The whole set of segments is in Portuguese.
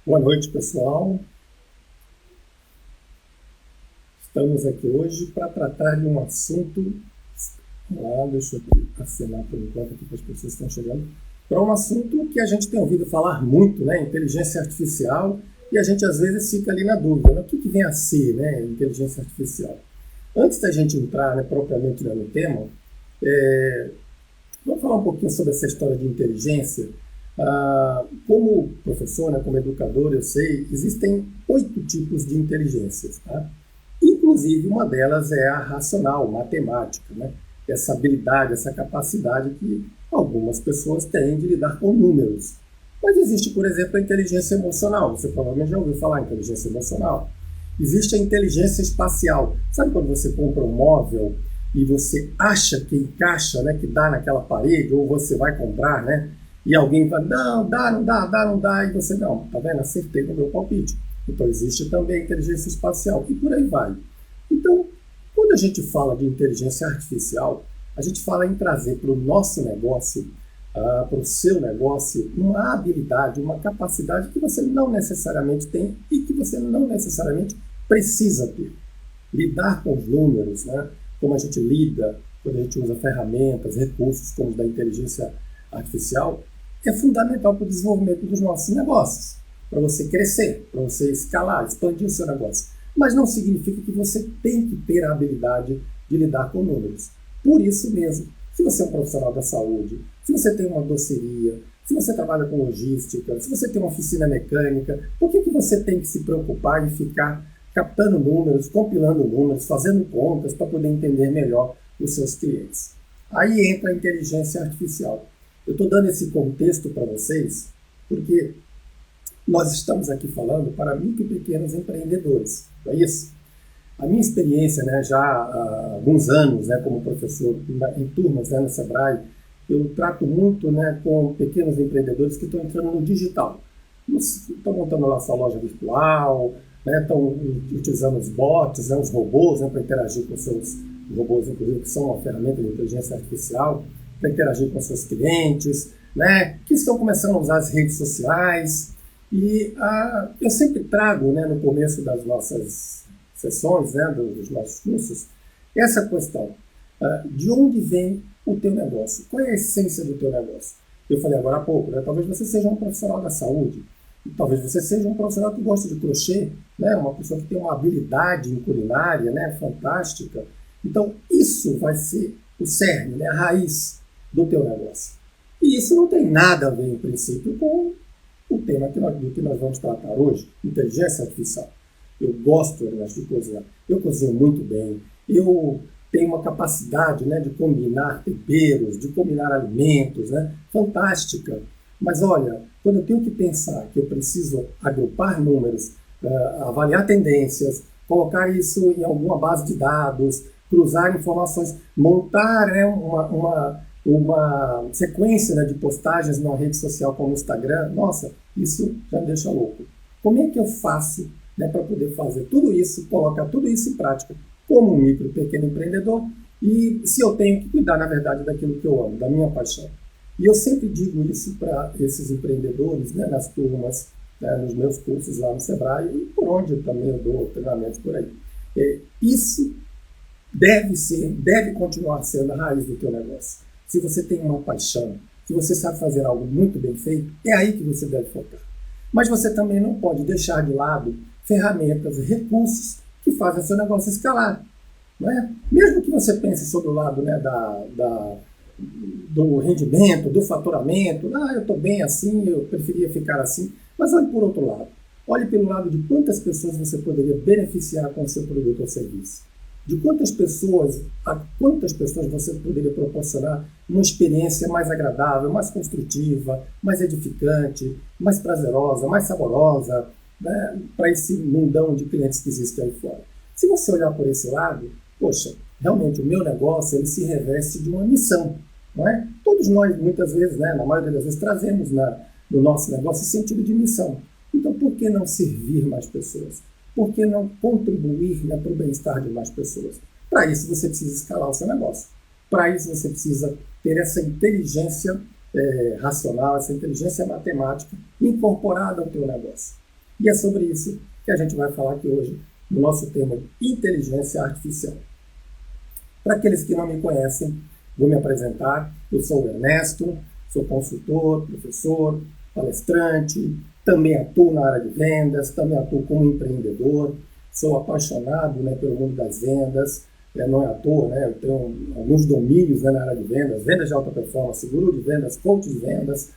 Boa noite, pessoal. Estamos aqui hoje para tratar de um assunto. Deixa eu assinar por enquanto aqui que as pessoas estão chegando. Para um assunto que a gente tem ouvido falar muito, né? Inteligência artificial, e a gente às vezes fica ali na dúvida, né? O que vem a ser, né? Inteligência artificial. Antes da gente entrar, né, propriamente no tema, vamos falar um pouquinho sobre essa história de inteligência. Como professor, né, como educador, eu sei, existem 8 tipos de inteligências, tá? Inclusive, uma delas é a racional, matemática, né? Essa habilidade, essa capacidade que algumas pessoas têm de lidar com números. Mas existe, por exemplo, a inteligência emocional. Você provavelmente já ouviu falar em inteligência emocional. Existe a inteligência espacial. Sabe quando você compra um móvel e você acha que encaixa, né, que dá naquela parede, ou você vai comprar, né? E alguém fala, não dá, e você, não, tá vendo? Acertei no meu palpite. Então existe também a inteligência espacial, e por aí vai. Então, quando a gente fala de inteligência artificial, a gente fala em trazer para o nosso negócio, para o seu negócio, uma habilidade, uma capacidade que você não necessariamente tem e que você não necessariamente precisa ter. Lidar com os números, né? Como a gente lida quando a gente usa ferramentas, recursos como os da inteligência artificial, é fundamental para o desenvolvimento dos nossos negócios, para você crescer, para você escalar, expandir o seu negócio. Mas não significa que você tem que ter a habilidade de lidar com números. Por isso mesmo, se você é um profissional da saúde, se você tem uma doceria, se você trabalha com logística, se você tem uma oficina mecânica, por que você tem que se preocupar em ficar captando números, compilando números, fazendo contas para poder entender melhor os seus clientes? Aí entra a inteligência artificial. Eu estou dando esse contexto para vocês porque nós estamos aqui falando para micro e pequenos empreendedores, não é isso? A minha experiência, né, já há alguns anos, né, como professor em turmas, né, no Sebrae, eu trato muito, né, com pequenos empreendedores que estão entrando no digital. Estão montando lá sua loja virtual, né, estão utilizando os bots, né, os robôs, né, para interagir com seus robôs, inclusive, que são uma ferramenta de inteligência artificial, para interagir com seus clientes, né, que estão começando a usar as redes sociais. E eu sempre trago, né, no começo das nossas sessões, né, dos nossos cursos, essa questão. De onde vem o teu negócio? Qual é a essência do teu negócio? Eu falei agora há pouco, né, talvez você seja um profissional da saúde, talvez você seja um profissional que gosta de crochê, né, uma pessoa que tem uma habilidade em culinária, né, fantástica. Então, isso vai ser o cerne, né, a raiz do teu negócio. E isso não tem nada a ver, em princípio, com o tema do que nós vamos tratar hoje, inteligência artificial. Eu gosto, Ernesto, de cozinhar. Eu cozinho muito bem. Eu tenho uma capacidade, né, de combinar temperos, de combinar alimentos, né, fantástica. Mas olha, quando eu tenho que pensar que eu preciso agrupar números, avaliar tendências, colocar isso em alguma base de dados, cruzar informações, montar, né, uma sequência, né, de postagens numa rede social como o Instagram, nossa, isso já me deixa louco. Como é que eu faço, né, para poder fazer tudo isso, colocar tudo isso em prática como um micro, pequeno empreendedor, e se eu tenho que cuidar, na verdade, daquilo que eu amo, da minha paixão? E eu sempre digo isso para esses empreendedores, né, nas turmas, né, nos meus cursos lá no Sebrae, e por onde eu também dou treinamentos por aí. Isso deve continuar sendo a raiz do teu negócio. Se você tem uma paixão, se você sabe fazer algo muito bem feito, é aí que você deve focar. Mas você também não pode deixar de lado ferramentas, recursos que fazem seu negócio escalar. Não é? Mesmo que você pense sobre o lado, né, do rendimento, do faturamento, eu estou bem assim, eu preferia ficar assim, mas olhe por outro lado. Olhe pelo lado de quantas pessoas você poderia beneficiar com o seu produto ou serviço. De a quantas pessoas você poderia proporcionar uma experiência mais agradável, mais construtiva, mais edificante, mais prazerosa, mais saborosa, né, para esse mundão de clientes que existe aí fora. Se você olhar por esse lado, poxa, realmente o meu negócio ele se reveste de uma missão, não é? Todos nós, muitas vezes, né, na maioria das vezes, trazemos no nosso negócio esse sentido de missão. Então, por que não servir mais pessoas? Por que não contribuir, né, para o bem-estar de mais pessoas? Para isso, você precisa escalar o seu negócio. Para isso, você precisa ter essa inteligência racional, essa inteligência matemática incorporada ao teu negócio. E é sobre isso que a gente vai falar aqui hoje, no nosso tema de inteligência artificial. Para aqueles que não me conhecem, vou me apresentar. Eu sou o Ernesto, sou consultor, professor, palestrante, também atuo na área de vendas, também atuo como empreendedor, sou apaixonado, né, pelo mundo das vendas, não é à toa, né, eu tenho alguns domínios, né, na área de vendas, vendas de alta performance, guru de vendas, coach de vendas,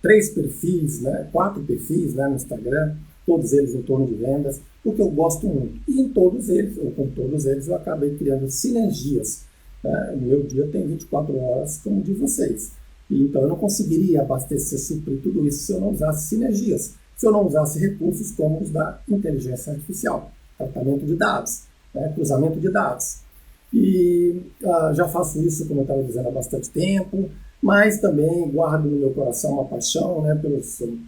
3 perfis, né, 4 perfis, né, no Instagram, todos eles em torno de vendas, porque eu gosto muito. E em todos eles, ou com todos eles, eu acabei criando sinergias. O meu dia tem 24 horas como o de vocês. Então eu não conseguiria abastecer, suprir tudo isso se eu não usasse sinergias, se eu não usasse recursos como os da inteligência artificial, tratamento de dados, né, cruzamento de dados. E já faço isso, como eu estava dizendo, há bastante tempo, mas também guardo no meu coração uma paixão, né,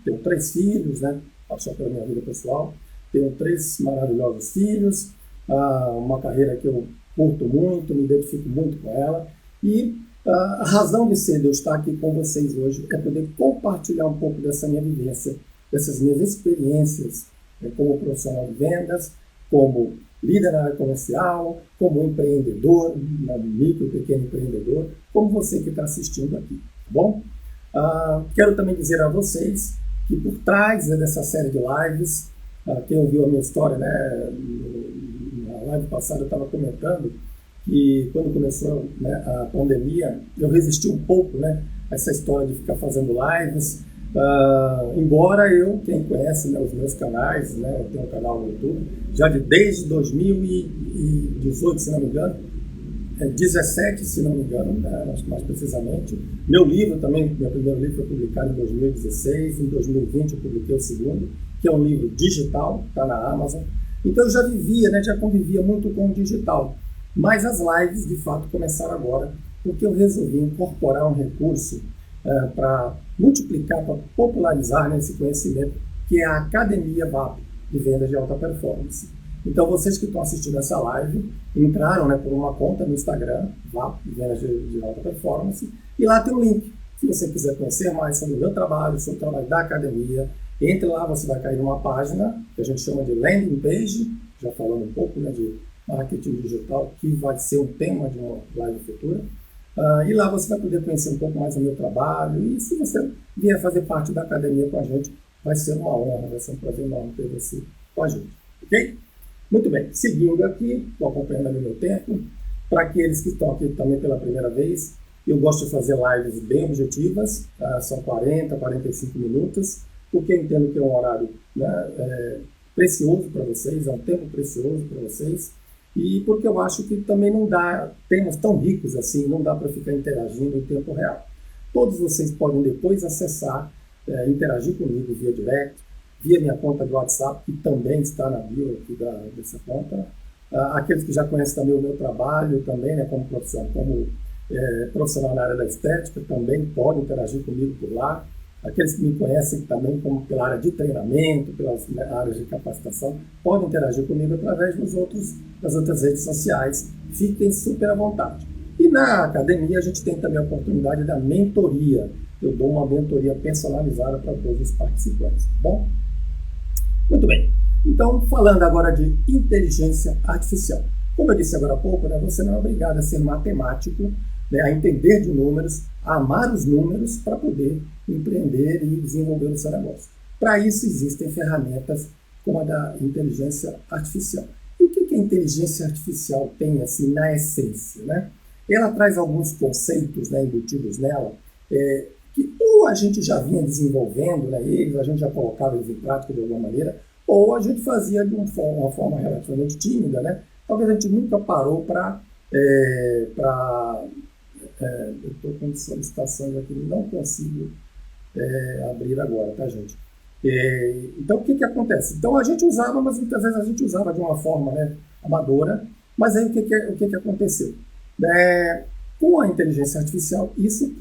tenho 3 filhos, né, paixão pela minha vida pessoal, tenho 3 maravilhosos filhos, uma carreira que eu curto muito, me identifico muito com ela, e a razão de ser de eu estar aqui com vocês hoje é poder compartilhar um pouco dessa minha vivência, dessas minhas experiências, né, como profissional de vendas, como líder na área comercial, como empreendedor, micro, pequeno empreendedor, como você que está assistindo aqui, tá bom? Quero também dizer a vocês que por trás dessa série de lives, quem ouviu a minha história, né, na live passada eu estava comentando que quando começou, né, a pandemia, eu resisti um pouco, né, a essa história de ficar fazendo lives, embora quem conhece, né, os meus canais, né, eu tenho um canal no YouTube, já desde 2018, se não me engano, 17, se não me engano, né, acho que mais precisamente. Meu livro também, meu primeiro livro foi publicado em 2016, em 2020 eu publiquei o segundo, que é um livro digital, está na Amazon. Então eu já vivia, né, já convivia muito com o digital. Mas as lives, de fato, começaram agora, porque eu resolvi incorporar um recurso para multiplicar, para popularizar, né, esse conhecimento, que é a Academia VAP, de Vendas de Alta Performance. Então, vocês que estão assistindo essa live, entraram, né, por uma conta no Instagram, VAP, de Vendas de Alta Performance, e lá tem um link. Se você quiser conhecer mais sobre o meu trabalho, sobre o trabalho da academia, entre lá, você vai cair numa página que a gente chama de landing page, já falando um pouco, né, de marketing digital, que vai ser um tema de uma live futura. E lá você vai poder conhecer um pouco mais do meu trabalho. E se você vier fazer parte da academia com a gente, vai ser uma honra, vai ser um prazer enorme ter você com a gente. Ok? Muito bem. Seguindo aqui, estou acompanhando ali o meu tempo. Para aqueles que estão aqui também pela primeira vez, eu gosto de fazer lives bem objetivas, são 40, 45 minutos, porque eu entendo que é um horário, né, precioso para vocês, é um tempo precioso para vocês. E porque eu acho que também não dá, temas tão ricos assim, não dá para ficar interagindo em tempo real. Todos vocês podem depois acessar, interagir comigo via direct, via minha conta de WhatsApp, que também está na bio aqui dessa conta. Aqueles que já conhecem também o meu trabalho, também, né, como profissional na área da estética, também podem interagir comigo por lá. Aqueles que me conhecem também como pela área de treinamento, pelas áreas de capacitação, podem interagir comigo através das outras redes sociais. Fiquem super à vontade. E na academia a gente tem também a oportunidade da mentoria. Eu dou uma mentoria personalizada para todos os participantes, tá bom? Muito bem. Então, falando agora de inteligência artificial. Como eu disse agora há pouco, né, você não é obrigado a ser matemático, né, a entender de números, a amar os números para poder empreender e desenvolver o seu negócio. Para isso existem ferramentas como a da inteligência artificial. E o que a inteligência artificial tem assim na essência, né? Ela traz alguns conceitos, né, embutidos nela, que ou a gente já vinha desenvolvendo, né, eles, a gente já colocava eles em prática de alguma maneira, ou a gente fazia de uma forma relativamente tímida, né? Talvez a gente nunca parou para eu estou com solicitações aqui, não consigo abrir agora, tá, gente? Então, o que acontece? Então, a gente usava, mas muitas vezes a gente usava de uma forma, né, amadora, mas aí o que aconteceu? Com a inteligência artificial, isso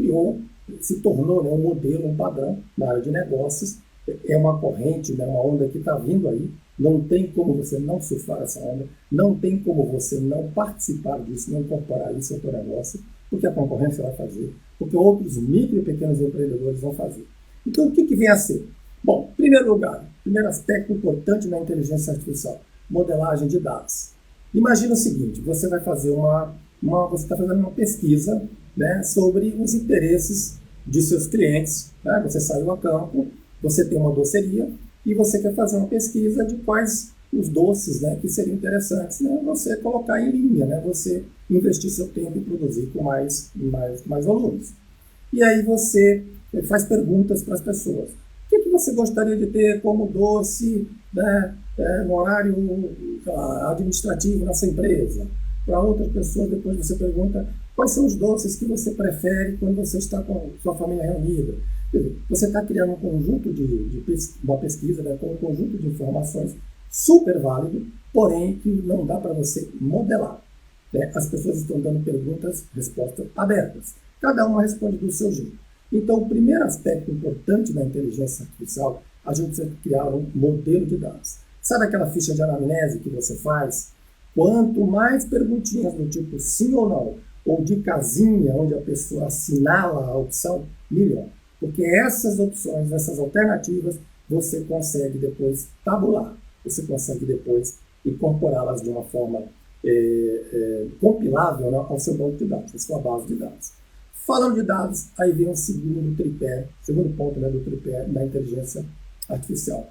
se tornou, né, um modelo, um padrão na área de negócios, é uma corrente, né, uma onda que está vindo aí, não tem como você não surfar essa onda, não tem como você não participar disso, não incorporar isso ao seu negócio, porque a concorrência vai fazer, porque outros micro e pequenos empreendedores vão fazer. Então, o que vem a ser? Bom, em primeiro lugar, primeiro aspecto importante na inteligência artificial, modelagem de dados. Imagina o seguinte, você vai fazer você está fazendo uma pesquisa, né, sobre os interesses de seus clientes, né? Você saiu a campo, você tem uma doceria e você quer fazer uma pesquisa de quais os doces, né, que seriam interessantes, né, você colocar em linha, né, você investir seu tempo e produzir com mais volumes. E aí você faz perguntas para as pessoas. O que você gostaria de ter como doce, né, no horário administrativo na sua empresa? Para outras pessoas, depois você pergunta quais são os doces que você prefere quando você está com sua família reunida. Você está criando um conjunto uma pesquisa, né, com um conjunto de informações super válido, porém que não dá para você modelar, né? As pessoas estão dando perguntas, respostas abertas. Cada uma responde do seu jeito. Então, o primeiro aspecto importante da inteligência artificial, a gente precisa criar um modelo de dados. Sabe aquela ficha de anamnese que você faz? Quanto mais perguntinhas do tipo sim ou não, ou de casinha, onde a pessoa assinala a opção, melhor. Porque essas opções, essas alternativas, você consegue depois tabular. Você consegue depois incorporá-las de uma forma compilável, né, ao seu banco de dados, à sua base de dados. Falando de dados, aí vem o segundo ponto, né, do tripé da inteligência artificial.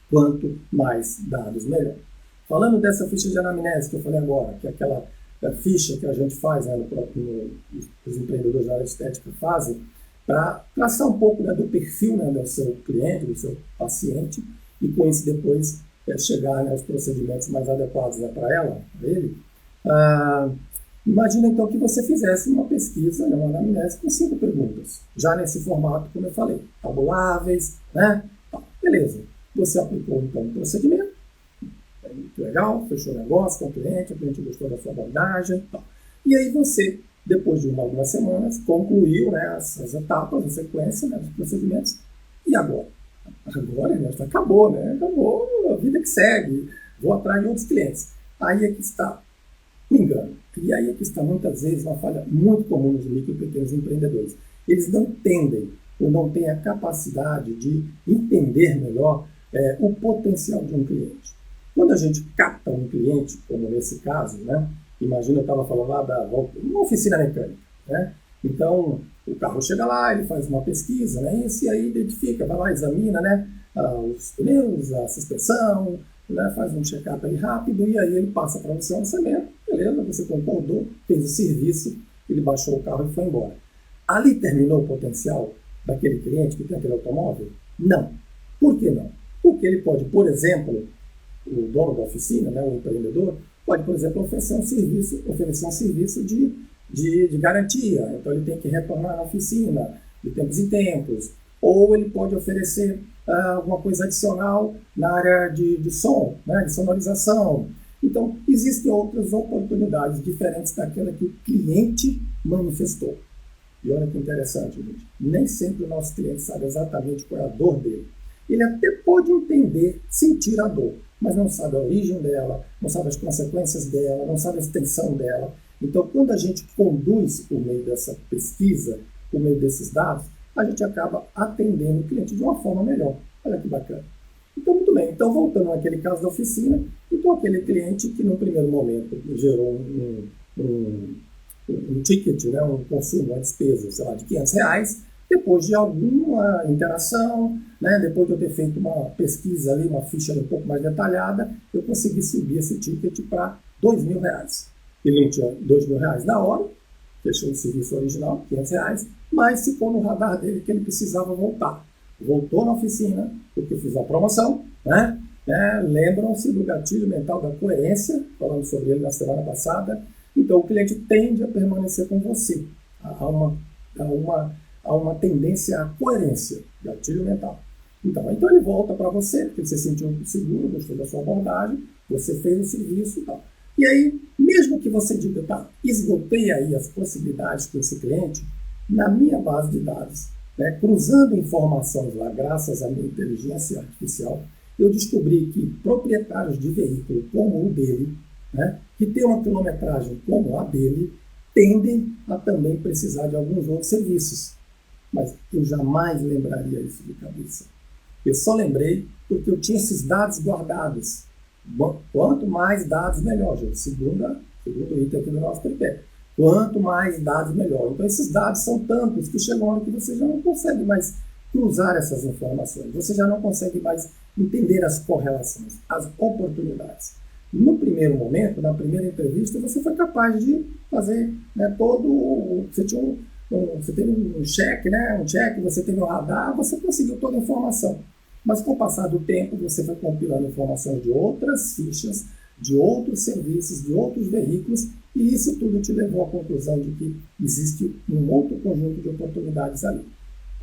Quanto mais dados, melhor. Falando dessa ficha de anamnese que eu falei agora, que é aquela ficha que a gente faz, né, os empreendedores da área estética fazem, para traçar um pouco, né, do perfil, né, do seu cliente, do seu paciente, e com isso depois chegar, né, aos procedimentos mais adequados, né, para ele. Imagina então que você fizesse uma pesquisa, né, uma anamnese com 5 perguntas, já nesse formato, como eu falei, tabuláveis, né? Beleza. Você aplicou então o procedimento, muito legal, fechou o negócio com o cliente gostou da sua abordagem, e aí você, depois de algumas semanas, concluiu, né, as etapas, a sequência, né, dos procedimentos, e agora? Agora, né, acabou, né? Acabou, a vida que segue, vou atrás de outros clientes. Aí é que está o engano. E aí é que está muitas vezes uma falha muito comum nos micro e pequenos empreendedores. Eles não entendem ou não têm a capacidade de entender melhor o potencial de um cliente. Quando a gente capta um cliente, como nesse caso, né? Imagina, eu estava falando lá uma oficina mecânica, né? Então, o carro chega lá, ele faz uma pesquisa, né? E aí identifica, vai lá, examina, né, os pneus, a suspensão, né, faz um check-up ali rápido, e aí ele passa para você um orçamento, beleza, você concordou, fez o serviço, ele baixou o carro e foi embora. Ali terminou o potencial daquele cliente que tem aquele automóvel? Não. Por que não? Porque ele pode, por exemplo, o dono da oficina, né, o empreendedor, pode, por exemplo, oferecer um serviço de garantia. Então, ele tem que retornar na oficina de tempos em tempos. Ou ele pode oferecer alguma coisa adicional na área de som, né, de sonorização. Então, existem outras oportunidades diferentes daquela que o cliente manifestou. E olha que interessante, gente. Nem sempre o nosso cliente sabe exatamente qual é a dor dele. Ele até pode entender, sentir a dor, mas não sabe a origem dela, não sabe as consequências dela, não sabe a extensão dela. Então, quando a gente conduz por meio dessa pesquisa, por meio desses dados, a gente acaba atendendo o cliente de uma forma melhor. Olha que bacana. Então, muito bem. Então, voltando àquele caso da oficina, então aquele cliente que no primeiro momento gerou um ticket, né, um consumo, uma despesa, sei lá, de R$500, depois de alguma interação, né, depois de eu ter feito uma pesquisa ali, uma ficha um pouco mais detalhada, eu consegui subir esse ticket para R$2.000. Ele não tinha R$2.000 na hora, fechou o serviço original, R$500, mas ficou no radar dele que ele precisava voltar. Voltou na oficina, porque fiz a promoção, né? Lembram-se do gatilho mental da coerência, falando sobre ele na semana passada. Então, o cliente tende a permanecer com você. Há uma tendência à coerência, gatilho mental. Então ele volta para você, porque você se sentiu seguro, gostou da sua abordagem, você fez o serviço e tal. E aí, mesmo que você diga, tá, esgotei aí as possibilidades com esse cliente, na minha base de dados, né, cruzando informações lá, graças à minha inteligência artificial, eu descobri que proprietários de veículo como o dele, né, que tem uma quilometragem como a dele, tendem a também precisar de alguns outros serviços. Mas eu jamais lembraria isso de cabeça. Eu só lembrei porque eu tinha esses dados guardados. Bom, quanto mais dados, melhor, gente. Segundo item aqui do nosso tripé. Quanto mais dados, melhor. Então, esses dados são tantos que chega uma hora que você já não consegue mais cruzar essas informações. Você já não consegue mais entender as correlações, as oportunidades. No primeiro momento, na primeira entrevista, você foi capaz de fazer, né, você teve um check, né, você teve um radar, você conseguiu toda a informação. Mas com o passar do tempo, você foi compilando informações de outras fichas, de outros serviços, de outros veículos, e isso tudo te levou à conclusão de que existe um outro conjunto de oportunidades ali.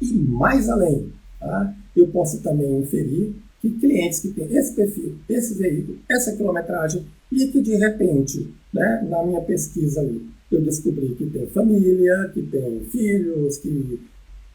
E mais além, tá, eu posso também inferir que clientes que têm esse perfil, esse veículo, essa quilometragem, e que de repente, né, na minha pesquisa ali, eu descobri que tem família, que tem filhos, que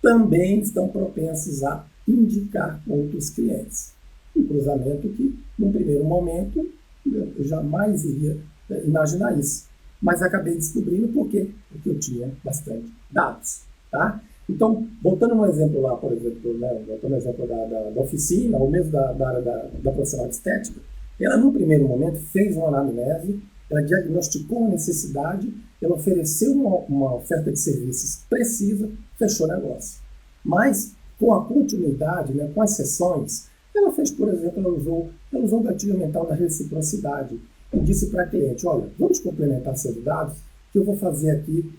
também estão propensos a indicar outros clientes. Um cruzamento que, num primeiro momento, eu jamais iria imaginar isso. Mas acabei descobrindo por quê? Porque eu tinha bastante dados. Tá? Então, voltando no exemplo lá, por exemplo, né, voltando no exemplo da oficina, ou mesmo da área da profissional de estética, ela, num primeiro momento, fez uma anamnese, ela diagnosticou uma necessidade, ela ofereceu uma oferta de serviços precisa, fechou o negócio. Mas, com a continuidade, né, com as sessões, ela fez, por exemplo, ela usou o gatilho mental da reciprocidade e disse para a cliente, olha, vamos complementar seus dados, que eu vou fazer aqui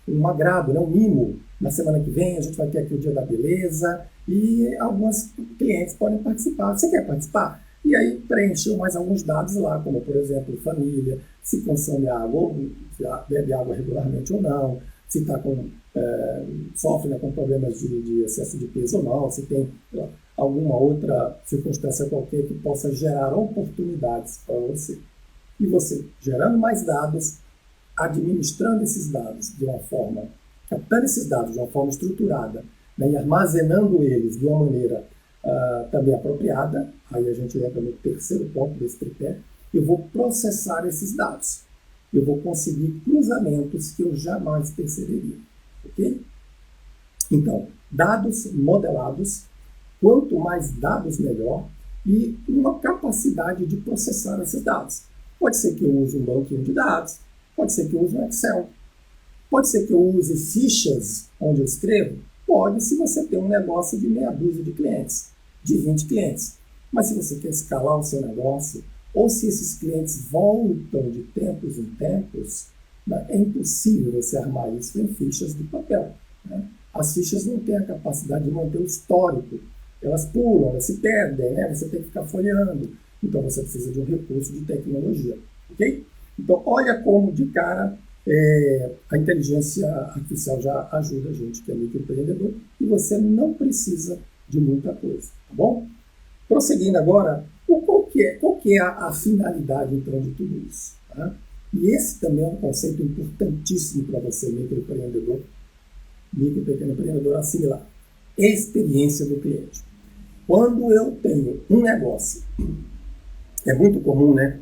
um agrado, né, um mimo. Na semana que vem a gente vai ter aqui o Dia da Beleza e alguns clientes podem participar. Você quer participar? E aí preencheu mais alguns dados lá, como por exemplo, família, se consome água ou se bebe água regularmente ou não, se está sofre, né, com problemas de excesso de peso ou não, se tem alguma outra circunstância qualquer que possa gerar oportunidades para você. E você, gerando mais dados, administrando esses dados de uma forma, captando esses dados de uma forma estruturada, né, e armazenando eles de uma maneira também apropriada, aí a gente entra no terceiro ponto desse tripé, eu vou processar esses dados. Eu vou conseguir cruzamentos que eu jamais perceberia. Ok? Então, dados modelados, quanto mais dados melhor, e uma capacidade de processar esses dados. Pode ser que eu use um banquinho de dados, pode ser que eu use um Excel, pode ser que eu use fichas onde eu escrevo, pode se você tem um negócio de meia dúzia de clientes, de 20 clientes. Mas se você quer escalar o seu negócio, ou se esses clientes voltam de tempos em tempos, né, é impossível você armar isso em fichas de papel. Né? As fichas não têm a capacidade de manter o histórico. Elas pulam, elas se perdem, né? Você tem que ficar folheando. Então você precisa de um recurso de tecnologia. Ok? Então olha como de cara a inteligência artificial já ajuda a gente, que é microempreendedor, e você não precisa de muita coisa. Tá bom? Prosseguindo agora, qual que é a finalidade, então, de tudo isso? Tá? E esse também é um conceito importantíssimo para você, micro e pequeno empreendedor, assimilar. Experiência do cliente. Quando eu tenho um negócio, é muito comum, né?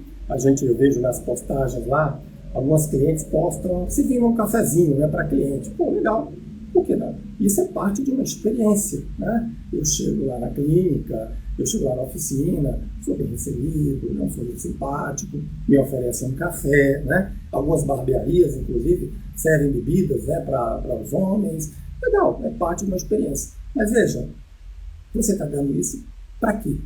Eu vejo nas postagens lá, alguns clientes postam servindo um cafezinho, né, para cliente. Pô, legal. Por que não? Isso é parte de uma experiência, né? Eu chego lá na clínica, eu chego lá na oficina, sou bem recebido, não sou muito simpático, me oferecem um café, né? Algumas barbearias, inclusive, servem bebidas, né, para os homens. Legal, é parte de uma experiência. Mas veja, você está dando isso para quê?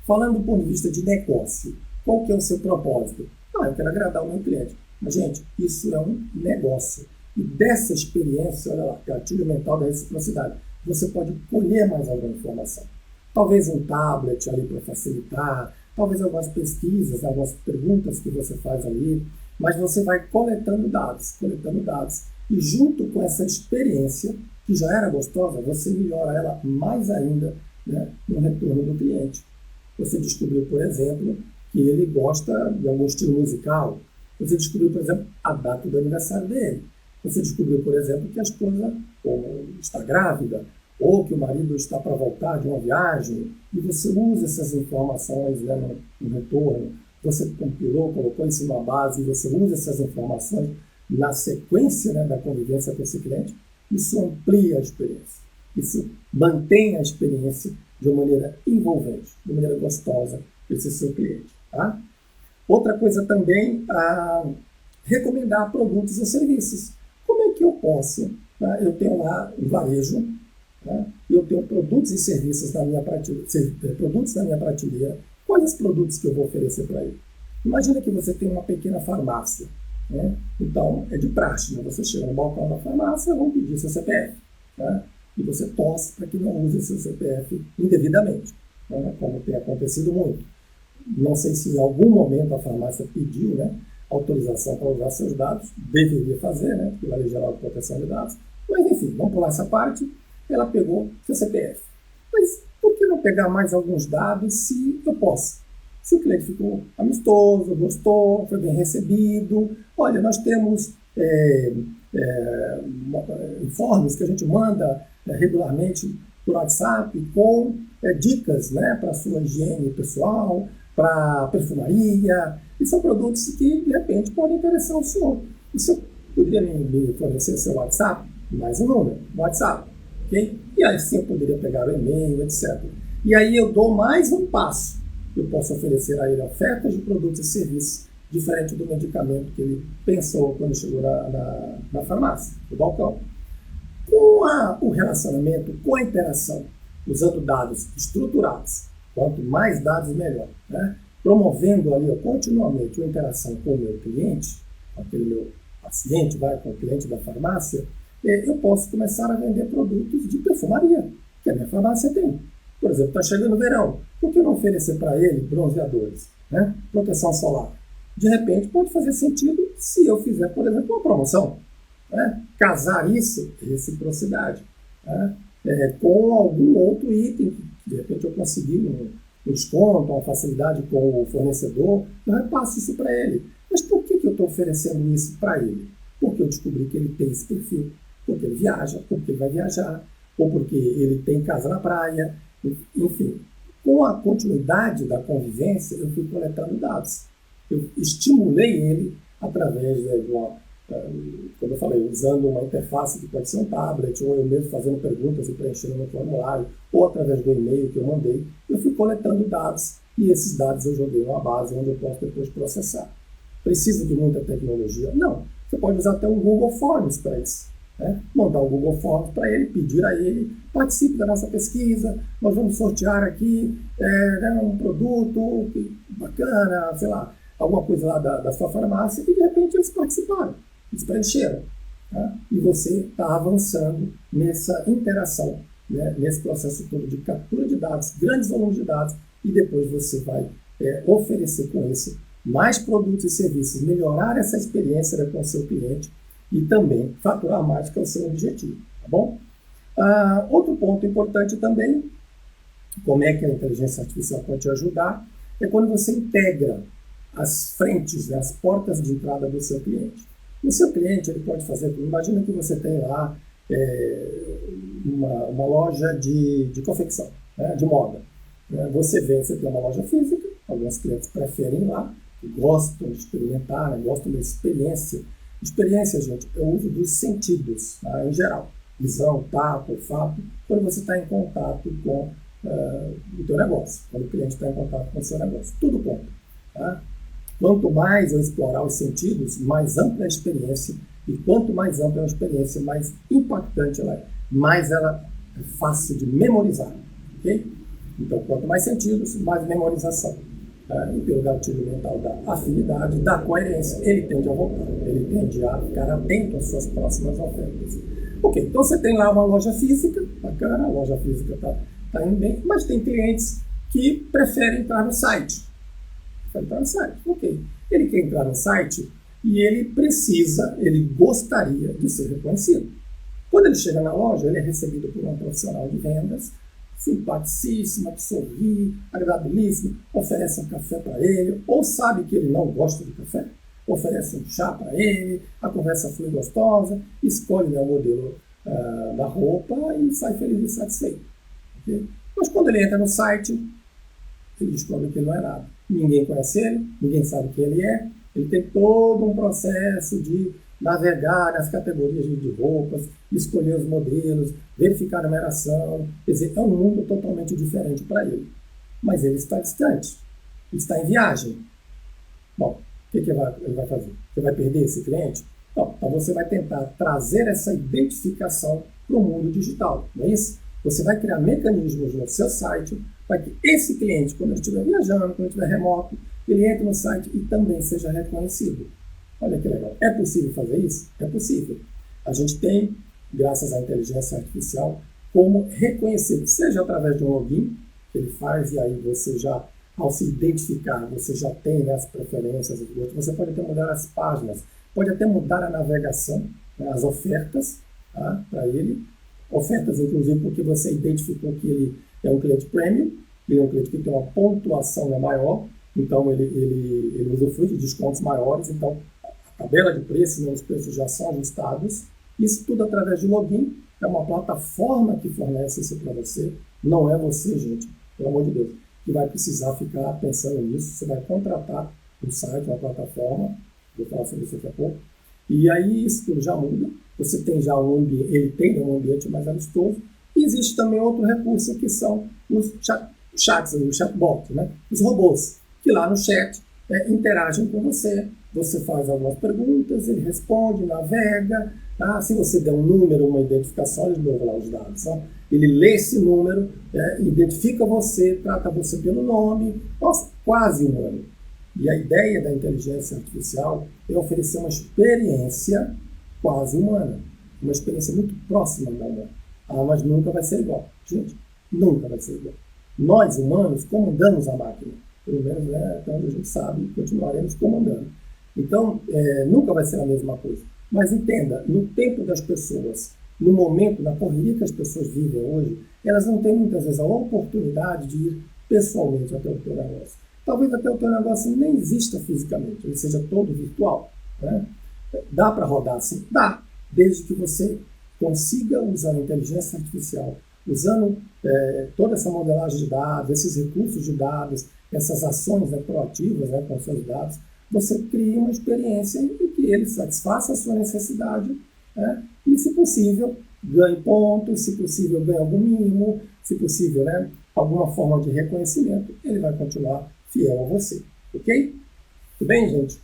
Falando do ponto de vista de negócio, qual que é o seu propósito? Eu quero agradar o meu cliente. Mas, gente, isso é um negócio. E dessa experiência, olha lá, gatilho mental da reciprocidade, você pode colher mais alguma informação. Talvez um tablet ali para facilitar, talvez algumas pesquisas, algumas perguntas que você faz ali, mas você vai coletando dados. E junto com essa experiência, que já era gostosa, você melhora ela mais ainda, né, no retorno do cliente. Você descobriu, por exemplo, que ele gosta de algum estilo musical. Você descobriu, por exemplo, a data do aniversário dele. Você descobriu, por exemplo, que a esposa está grávida, ou que o marido está para voltar de uma viagem, e você usa essas informações, né, no retorno. Você compilou, colocou isso numa base, e você usa essas informações na sequência, né, da convivência com esse cliente. Isso amplia a experiência. isso mantenha a experiência de uma maneira envolvente, de uma maneira gostosa para esse seu cliente. Tá? Outra coisa também, recomendar produtos ou serviços. Como é que eu posso? Tá? Eu tenho lá um varejo, tá? Eu tenho produtos e serviços na minha prateleira. Quais os produtos que eu vou oferecer para ele? Imagina que você tem uma pequena farmácia. Né? Então, é de praxe. Né? Você chega no balcão da farmácia, vão pedir seu CPF. Tá? E você torce para que não use seu CPF indevidamente, né? Como tem acontecido muito. Não sei se em algum momento a farmácia pediu, né, autorização para usar seus dados, deveria fazer, né, pela Lei Geral de Proteção de Dados, mas enfim, vamos pular essa parte. Ela pegou seu CPF. Mas por que não pegar mais alguns dados se eu posso? Se o cliente ficou amistoso, gostou, foi bem recebido, olha, nós temos informes que a gente manda regularmente por WhatsApp com dicas, né, para a sua higiene pessoal, para perfumaria, e são produtos que, de repente, podem interessar o senhor. O senhor poderia me fornecer seu WhatsApp? Mais um número, WhatsApp, ok? E aí sim eu poderia pegar o e-mail, etc. E aí eu dou mais um passo. Eu posso oferecer a ele ofertas de produtos e serviços diferente do medicamento que ele pensou quando chegou na farmácia, no balcão. Com o relacionamento, com a interação, usando dados estruturados, quanto mais dados, melhor, né? Promovendo ali continuamente uma interação com o meu cliente, com aquele meu paciente, com o cliente da farmácia, eu posso começar a vender produtos de perfumaria, que a minha farmácia tem. Por exemplo, está chegando o verão, por que não oferecer para ele bronzeadores, né? Proteção solar? De repente pode fazer sentido se eu fizer, por exemplo, uma promoção. Né? Casar isso, reciprocidade, né? Com algum outro item, que de repente eu consegui um desconto, uma facilidade com o fornecedor, eu repasso isso para ele. Mas por que eu estou oferecendo isso para ele? Porque eu descobri que ele tem esse perfil, porque ele viaja, porque ele vai viajar, ou porque ele tem casa na praia, enfim. Com a continuidade da convivência, eu fui coletando dados. Eu estimulei ele através de uma, como eu falei, usando uma interface que pode ser um tablet, ou eu mesmo fazendo perguntas e preenchendo no formulário, ou através do e-mail que eu mandei, eu fui coletando dados, e esses dados eu joguei numa base onde eu posso depois processar. Precisa de muita tecnologia? Não. Você pode usar até um Google Forms para isso. Né? Mandar um Google Forms para ele, pedir a ele, participe da nossa pesquisa, nós vamos sortear aqui um produto bacana, sei lá, alguma coisa lá da sua farmácia, e de repente eles participaram, eles preencheram. Tá? E você está avançando nessa interação, né? Nesse processo todo de captura de dados, grandes volumes de dados, e depois você vai oferecer com isso mais produtos e serviços, melhorar essa experiência com o seu cliente e também faturar mais, que é o seu objetivo. Tá bom? Outro ponto importante também, como é que a inteligência artificial pode te ajudar, é quando você integra as frentes, né, as portas de entrada do seu cliente. O seu cliente ele pode fazer, imagina que você tem lá uma loja de confecção, né, de moda. Você tem uma loja física, alguns clientes preferem ir lá, gostam de experimentar, né, gostam da experiência. Experiência, gente, é o uso dos sentidos, tá, em geral. Visão, tato, olfato, quando você está em contato com o teu negócio, quando o cliente está em contato com o seu negócio. Tudo conta. Tá? Quanto mais eu explorar os sentidos, mais ampla é a experiência, e quanto mais ampla é a experiência, mais impactante ela é, mais ela é fácil de memorizar. Okay? Então, quanto mais sentidos, mais memorização. E pelo gatilho mental da afinidade, da coerência, ele tende a voltar, ele tende a ficar atento às suas próximas ofertas. Ok, então você tem lá uma loja física, bacana, a loja física está indo bem, mas tem clientes que preferem entrar no site. Ok. Ele quer entrar no site e ele gostaria de ser reconhecido. Quando ele chega na loja, ele é recebido por um profissional de vendas, simpaticíssima, que sorri, agradabilíssima, oferece um café para ele, ou sabe que ele não gosta de café, oferece um chá para ele, a conversa foi gostosa, escolhe o modelo da roupa e sai feliz e satisfeito. Okay? Mas quando ele entra no site, ele descobre que ele não é nada. Ninguém conhece ele, ninguém sabe quem ele é, ele tem todo um processo de navegar nas categorias de roupas, escolher os modelos, verificar a numeração. Quer dizer, é um mundo totalmente diferente para ele. Mas ele está distante, ele está em viagem. Bom, o que ele vai fazer? Você vai perder esse cliente? Não, então você vai tentar trazer essa identificação para o mundo digital, não é isso? Você vai criar mecanismos no seu site para que esse cliente, quando ele estiver viajando, quando ele estiver remoto, ele entre no site e também seja reconhecido. Olha que legal. É possível fazer isso? É possível. A gente tem, graças à inteligência artificial, como reconhecer, seja através de um login que ele faz, e aí você já, ao se identificar, você já tem, né, as preferências, você pode até mudar as páginas, pode até mudar a navegação, né, as ofertas, tá, para ele. Ofertas, inclusive, porque você identificou que ele é um cliente premium, ele é um cliente que tem uma pontuação maior, então ele usufrui de descontos maiores, então a tabela de preços, né, os preços já são ajustados. Isso tudo através de login, é uma plataforma que fornece isso para você, não é você, gente, pelo amor de Deus, que vai precisar ficar pensando nisso. Você vai contratar um site, uma plataforma, vou falar sobre isso daqui a pouco, e aí isso tudo já muda. Você tem já um ambiente, ele tem um ambiente mais amistoso. E existe também outro recurso que são os chats, os chatbots, né? Os robôs, que lá no chat interagem com você. Você faz algumas perguntas, ele responde, navega. Tá? Se você der um número, uma identificação, ele novo lá os dados. Tá? Ele lê esse número, identifica você, trata você pelo nome. Nossa, quase humano. E a ideia da inteligência artificial é oferecer uma experiência quase humana, uma experiência muito próxima da humana. Mas nunca vai ser igual. Gente, nunca vai ser igual. Nós, humanos, comandamos a máquina. Pelo menos, até onde a gente sabe, continuaremos comandando. Então, nunca vai ser a mesma coisa. Mas entenda, no tempo das pessoas, no momento, na correria que as pessoas vivem hoje, elas não têm muitas vezes a oportunidade de ir pessoalmente até o teu negócio. Talvez até o teu negócio nem exista fisicamente, ele seja todo virtual, né? Dá para rodar assim? Dá, desde que você consiga usar a inteligência artificial, usando toda essa modelagem de dados, esses recursos de dados, essas ações proativas, né, com seus dados, você cria uma experiência em que ele satisfaça a sua necessidade, né, e, se possível, ganhe pontos, se possível, ganhe algum mínimo, se possível, né, alguma forma de reconhecimento, ele vai continuar fiel a você. Ok? Tudo bem, gente?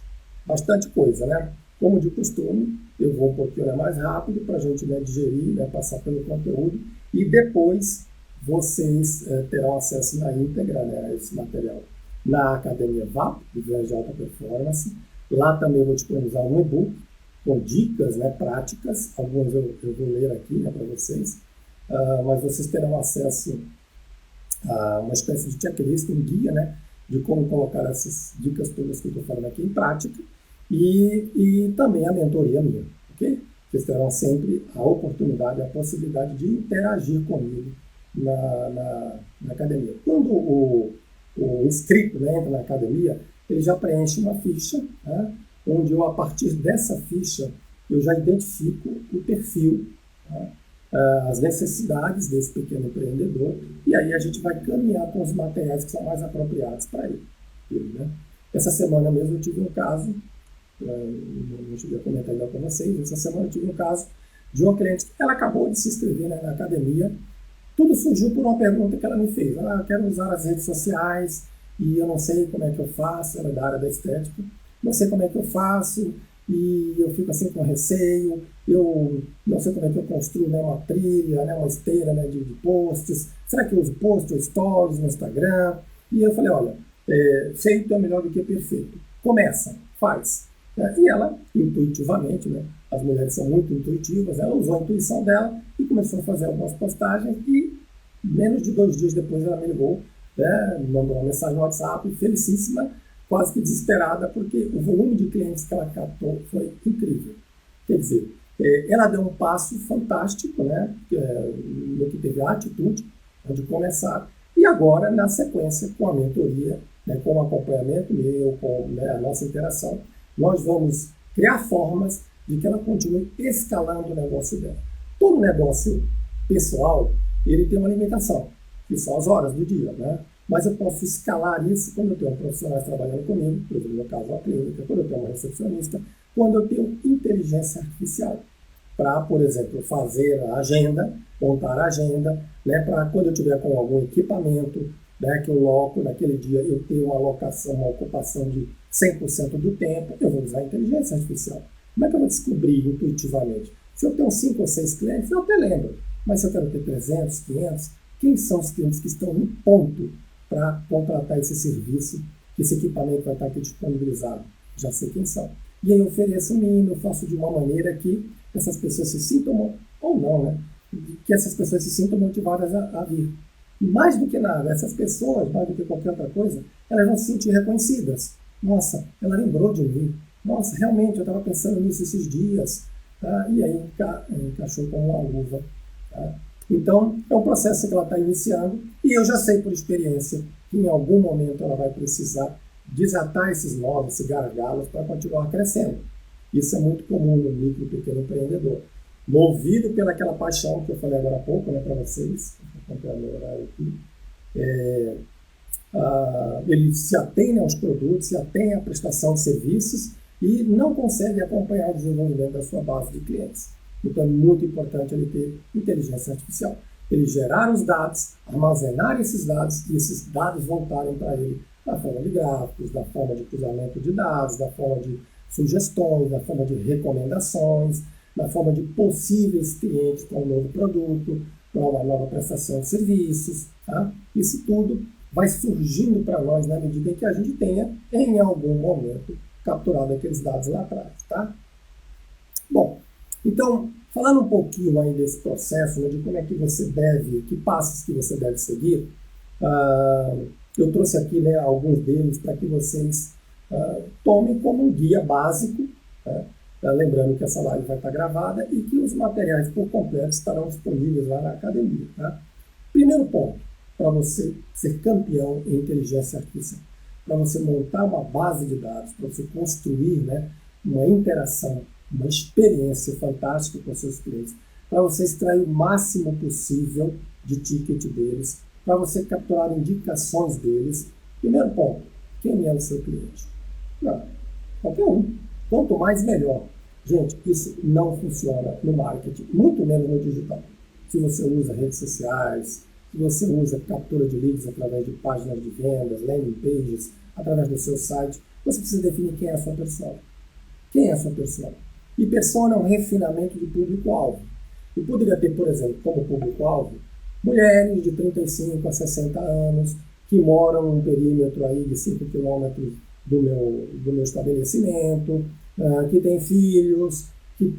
Bastante coisa, né? Como de costume, eu vou um pouquinho mais rápido para a gente, né, digerir, né, passar pelo conteúdo, e depois vocês terão acesso na íntegra, né, a esse material na Academia VAP, de Viagem de Alta Performance. Lá também eu vou disponibilizar um e-book com dicas, né, práticas, algumas eu vou ler aqui, né, para vocês, mas vocês terão acesso a uma espécie de checklist, um guia, né, de como colocar essas dicas todas que eu estou falando aqui em prática. E também a mentoria minha, ok? Vocês terão sempre a oportunidade, a possibilidade de interagir comigo na academia. Quando o inscrito, né, entra na academia, ele já preenche uma ficha, né, onde eu, a partir dessa ficha, eu já identifico o perfil, né, as necessidades desse pequeno empreendedor, e aí a gente vai caminhar com os materiais que são mais apropriados para ele. Né? Essa semana mesmo eu tive um caso, não cheguei a comentar ainda com vocês, essa semana eu tive um caso de uma cliente que ela acabou de se inscrever, né, na academia. Tudo surgiu por uma pergunta que ela me fez. Eu quero usar as redes sociais e eu não sei como é que eu faço, ela é da área da estética, não sei como é que eu faço e eu fico assim com receio, eu não sei como é que eu construo, né, uma trilha, né, uma esteira, né, de posts, será que eu uso posts ou stories no Instagram? E eu falei, olha, feito é melhor do que perfeito. Começa, faz. E ela, intuitivamente, né, as mulheres são muito intuitivas, ela usou a intuição dela e começou a fazer algumas postagens e menos de 2 dias depois ela me ligou, né, me mandou uma mensagem no WhatsApp, felicíssima, quase que desesperada, porque o volume de clientes que ela captou foi incrível. Quer dizer, ela deu um passo fantástico, né, no que teve a atitude de começar, e agora, na sequência, com a mentoria, né, com o acompanhamento meu, com, né, a nossa interação, nós vamos criar formas de que ela continue escalando o negócio dela. Todo negócio pessoal, ele tem uma limitação, que são as horas do dia, né? Mas eu posso escalar isso quando eu tenho profissionais trabalhando comigo, por exemplo, no caso, uma clínica, quando eu tenho uma recepcionista, quando eu tenho inteligência artificial para, por exemplo, fazer a agenda, montar a agenda, né, para quando eu tiver com algum equipamento, né, que eu loco naquele dia, eu tenho uma alocação, uma ocupação de 100% do tempo, eu vou usar a inteligência artificial. Como é que eu vou descobrir intuitivamente? Se eu tenho 5 ou 6 clientes, eu até lembro. Mas se eu quero ter 300, 500, quem são os clientes que estão no ponto para contratar esse serviço, que esse equipamento vai estar aqui disponibilizado? Já sei quem são. E aí eu ofereço o mínimo, eu faço de uma maneira que essas pessoas se sintam, ou não, né? Que essas pessoas se sintam motivadas a vir. E mais do que nada, essas pessoas, mais do que qualquer outra coisa, elas vão se sentir reconhecidas. Nossa, ela lembrou de mim. Nossa, realmente, eu estava pensando nisso esses dias. Tá? E aí encaixou como uma luva. Tá? Então, é um processo que ela está iniciando e eu já sei por experiência que em algum momento ela vai precisar desatar esses nós, esses gargalos, para continuar crescendo. Isso é muito comum no micro e pequeno empreendedor. Movido pelaquela paixão que eu falei agora há pouco, né, para vocês, ele se atém aos produtos, se atém à prestação de serviços e não consegue acompanhar o desenvolvimento da sua base de clientes. Então é muito importante ele ter inteligência artificial. Ele gerar os dados, armazenar esses dados e esses dados voltarem para ele na forma de gráficos, da forma de cruzamento de dados, da forma de sugestões, da forma de recomendações, na forma de possíveis clientes para um novo produto, para uma nova prestação de serviços. Tá? Isso tudo vai surgindo para nós na medida em que a gente tenha, em algum momento, capturado aqueles dados lá atrás. Tá? Bom, então, falando um pouquinho aí desse processo, né, de como é que você deve, que passos que você deve seguir, eu trouxe aqui, né, alguns deles para que vocês tomem como um guia básico, né, lembrando que essa live vai estar gravada e que os materiais por completo estarão disponíveis lá na academia. Tá? Primeiro ponto, para você ser campeão em inteligência artificial, para você montar uma base de dados, para você construir, né, uma interação, uma experiência fantástica com seus clientes, para você extrair o máximo possível de ticket deles, para você capturar indicações deles. Primeiro ponto, quem é o seu cliente? Não, qualquer um. Quanto mais, melhor. Gente, isso não funciona no marketing, muito menos no digital. Se você usa redes sociais, se você usa captura de leads através de páginas de vendas, landing pages, através do seu site, você precisa definir quem é a sua persona. Quem é a sua persona? E persona é um refinamento de público-alvo. Eu poderia ter, por exemplo, como público-alvo, mulheres de 35 a 60 anos que moram num perímetro aí de 5 quilômetros do meu estabelecimento, que têm filhos, que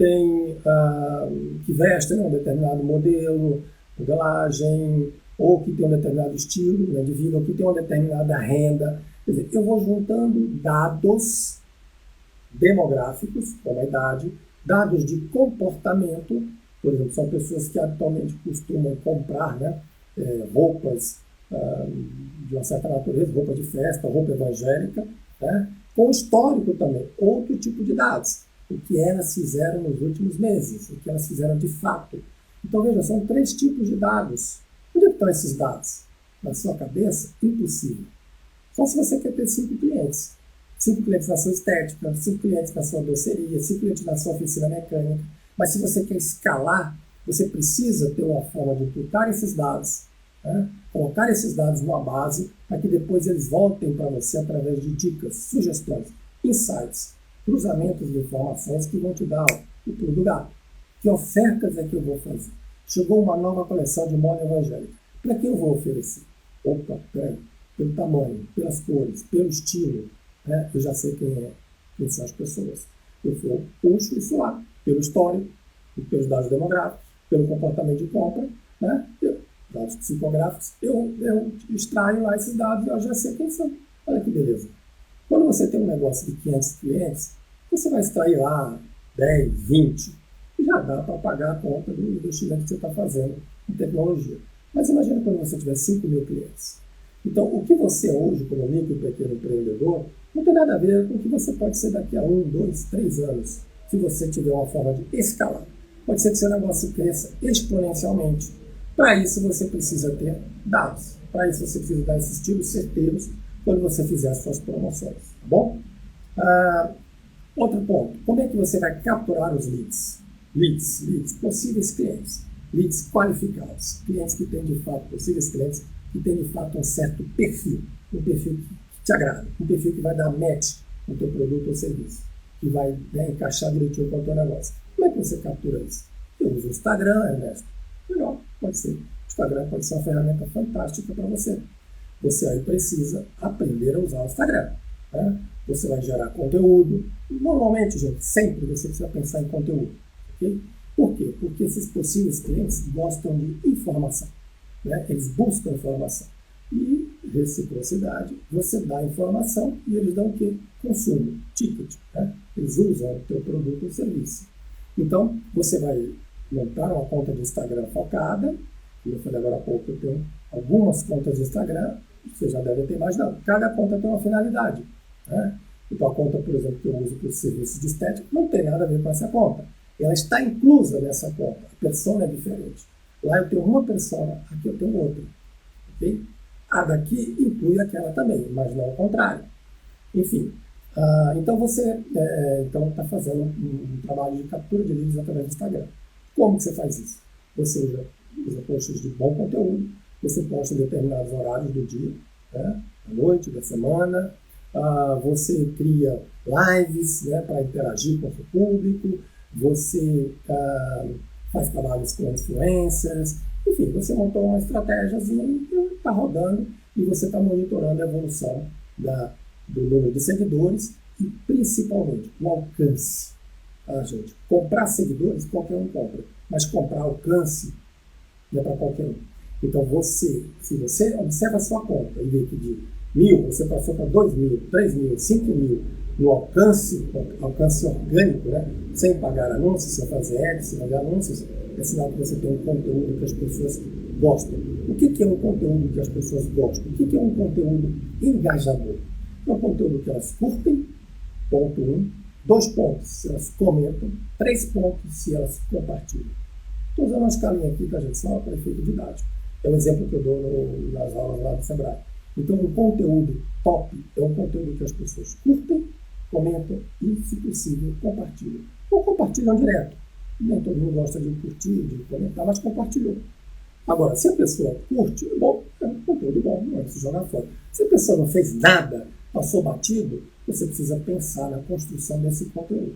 vestem um determinado modelo, modelagem, ou que tem um determinado estilo, né, de vida, ou que tem uma determinada renda. Quer dizer, eu vou juntando dados demográficos, como a idade, dados de comportamento, por exemplo, são pessoas que atualmente costumam comprar, né, roupas de uma certa natureza, roupa de festa, roupa evangélica, né, com histórico também, outro tipo de dados, o que elas fizeram nos últimos meses, o que elas fizeram de fato. Então, veja, são 3 tipos de dados. Onde estão esses dados? Na sua cabeça? Impossível. Só se você quer ter 5 clientes. 5 clientes na sua estética, 5 clientes na sua doceria, 5 clientes na sua oficina mecânica. Mas se você quer escalar, você precisa ter uma forma de imputar esses dados, né? Colocar esses dados numa base para que depois eles voltem para você através de dicas, sugestões, insights, cruzamentos de informações que vão te dar o pulo do gato. Que ofertas é que eu vou fazer? Chegou uma nova coleção de moda evangélica. Para quem eu vou oferecer? Opa, peraí. Pelo tamanho, pelas cores, pelo estilo, né? Eu já sei quem são as pessoas. Eu puxo isso lá, pelo histórico, pelos dados demográficos, pelo comportamento de compra, né? Dados psicográficos, eu extraio lá esses dados e eu já sei quem são. Olha que beleza. Quando você tem um negócio de 500 clientes, você vai extrair lá 10, 20, e já dá para pagar a conta do investimento que você está fazendo em tecnologia. Mas imagina quando você tiver 5 mil clientes. Então, o que você é hoje, como micro e pequeno empreendedor, não tem nada a ver com o que você pode ser daqui a 1, 2, 3 anos, se você tiver uma forma de escalar. Pode ser que seu negócio cresça exponencialmente. Para isso, você precisa ter dados. Para isso, você precisa dar esses tiros certeiros quando você fizer as suas promoções. Tá bom? Outro ponto, como é que você vai capturar os leads? Leads, possíveis clientes, leads qualificados, clientes que têm de fato, possíveis clientes que têm de fato um certo perfil, um perfil que te agrada, um perfil que vai dar match com o teu produto ou serviço, que vai, né, encaixar direitinho com o teu negócio. Como é que você captura isso? Eu uso o Instagram, Ernesto. Legal, pode ser. O Instagram pode ser uma ferramenta fantástica para você. Você aí precisa aprender a usar o Instagram, né? Você vai gerar conteúdo. Normalmente, gente, sempre você precisa pensar em conteúdo. Okay? Por quê? Porque esses possíveis clientes gostam de informação, né? Eles buscam informação. E reciprocidade, você dá informação e eles dão o quê? Consumo, ticket, né? Eles usam o teu produto ou serviço. Então, você vai montar uma conta de Instagram focada. Eu falei agora há pouco, eu tenho algumas contas de Instagram, você já deve ter imaginado. Cada conta tem uma finalidade, né? Então, a conta, por exemplo, que eu uso para os serviços de estética, não tem nada a ver com essa conta. Ela está inclusa nessa conta. A persona é diferente. Lá eu tenho uma persona, aqui eu tenho outra. Okay? A daqui inclui aquela também, mas não ao contrário. Enfim, então você está fazendo um trabalho de captura de leads através do Instagram. Como que você faz isso? Você usa posts de bom conteúdo, você posta em determinados horários do dia, né? Da noite, da semana, você cria lives, né, para interagir com o seu público, você faz trabalhos com influencers, enfim, você montou uma estratégiazinha e está rodando e você está monitorando a evolução do número de seguidores e principalmente o alcance. Gente, comprar seguidores qualquer um compra, mas comprar alcance não é para qualquer um. Então se você observa a sua conta e vê que de 1.000 você passou para 2.000, 3.000, 5.000 no alcance orgânico, né? Sem pagar anúncios, sem fazer ads, sem fazer anúncios, é sinal que você tem um conteúdo que as pessoas gostam. O que é um conteúdo que as pessoas gostam? O que é um conteúdo engajador? É um conteúdo que elas curtem, ponto 1. 2 pontos, se elas comentam. 3 pontos, se elas compartilham. Estou usando uma escalinha aqui, tá, gente? Só para efeito didático. É um exemplo que eu dou nas aulas lá do Sebrae. Então, um conteúdo top é um conteúdo que as pessoas curtem, comentam e, se possível, compartilham. Ou compartilham direto. Nem todo mundo gosta de curtir, de comentar, mas compartilhou. Agora, se a pessoa curte, bom, é um conteúdo bom, não é se jogar fora. Se a pessoa não fez nada, passou batido, você precisa pensar na construção desse conteúdo.